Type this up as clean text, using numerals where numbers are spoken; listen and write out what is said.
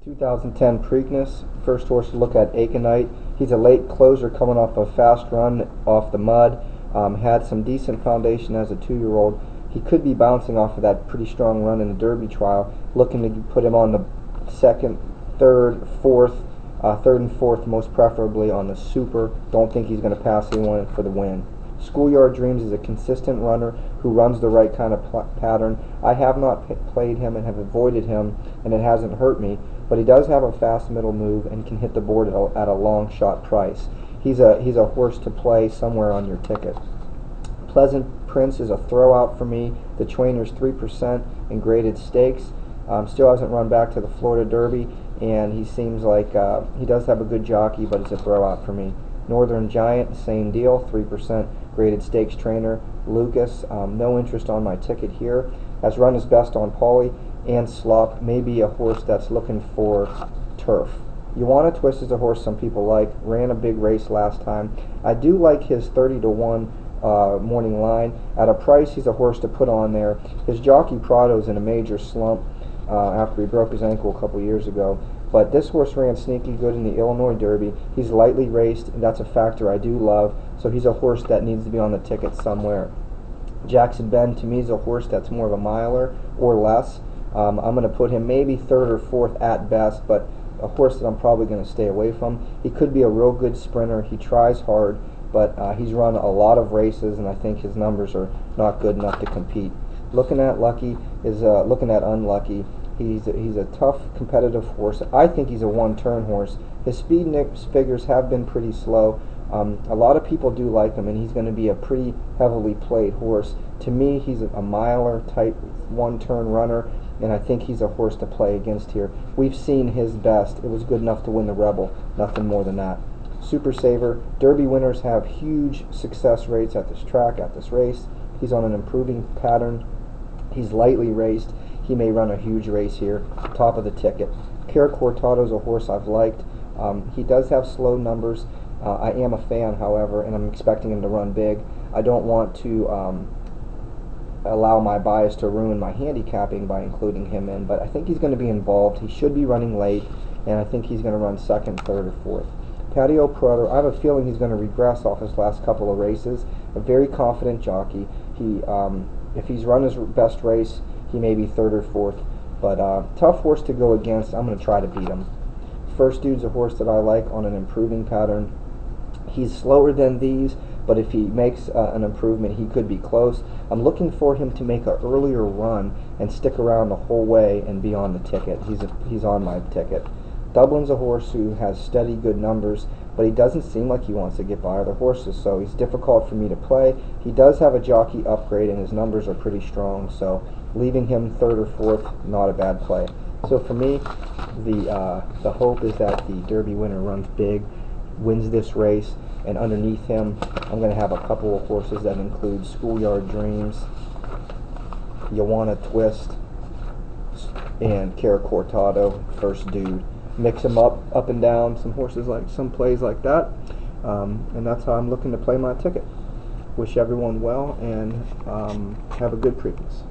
2010 Preakness, first horse to look at Aconite. He's a late closer coming off a fast run off the mud. Had some decent foundation as a 2-year-old. He could be bouncing off of that pretty strong run in the Derby trial. Looking to put him on the second, third, fourth, third and fourth, most preferably on the Super. Don't think he's going to pass anyone for the win. Schoolyard Dreams is a consistent runner who runs the right kind of pattern. I have not played him and have avoided him, and it hasn't hurt me, but he does have a fast middle move and can hit the board at a long shot price. He's a horse to play somewhere on your ticket. Pleasant Prince is a throwout for me. The trainer's 3% in graded stakes. Still hasn't run back to the Florida Derby, and he seems like he does have a good jockey, but it's a throwout for me. Northern Giant, same deal, 3% graded stakes trainer. Lucas, no interest on my ticket here. Has run his best on Paulie and Slop. Maybe a horse that's looking for turf. You Want to Twist is a horse some people like. Ran a big race last time. I do like his 30-1 morning line. At a price, he's a horse to put on there. His jockey Prado's in a major slump after he broke his ankle a couple years ago. But this horse ran sneaky good in the Illinois Derby. He's lightly raced, and that's a factor I do love. So he's a horse that needs to be on the ticket somewhere. Jackson Bend, to me, is a horse that's more of a miler or less. I'm going to put him maybe third or fourth at best, but a horse that I'm probably going to stay away from. He could be a real good sprinter. He tries hard, but he's run a lot of races, and I think his numbers are not good enough to compete. Looking at Lucky is looking at Unlucky. He's a tough, competitive horse. I think he's a one-turn horse. His speed figures have been pretty slow. A lot of people do like him, and he's going to be a pretty heavily played horse. To me, he's a miler type one-turn runner, and I think he's a horse to play against here. We've seen his best. It was good enough to win the Rebel, nothing more than that. Super Saver. Derby winners have huge success rates at this track, at this race. He's on an improving pattern. He's lightly raced. He may run a huge race here. Top of the ticket. Cara Cortado's a horse I've liked. He does have slow numbers. I am a fan, however, and I'm expecting him to run big. I don't want to allow my bias to ruin my handicapping by including him in, but I think he's going to be involved. He should be running late, and I think he's going to run second, third, or fourth. Patio Prato, I have a feeling he's going to regress off his last couple of races. A very confident jockey. If he's run his best race, he may be third or fourth, but tough horse to go against. I'm going to try to beat him. First Dude's a horse that I like on an improving pattern. He's slower than these, but if he makes an improvement, he could be close. I'm looking for him to make an earlier run and stick around the whole way and be on the ticket. He's on my ticket. Dublin's a horse who has steady, good numbers, but he doesn't seem like he wants to get by other horses, so he's difficult for me to play. He does have a jockey upgrade, and his numbers are pretty strong, so leaving him third or fourth, not a bad play. So for me, the hope is that the Derby winner runs big, wins this race, and underneath him, I'm going to have a couple of horses that include Schoolyard Dreams, You Want to Twist, and Cara Cortado, First Dude. Mix them up and down, some plays like that, and that's how I'm looking to play my ticket. Wish everyone well, and have a good Preakness.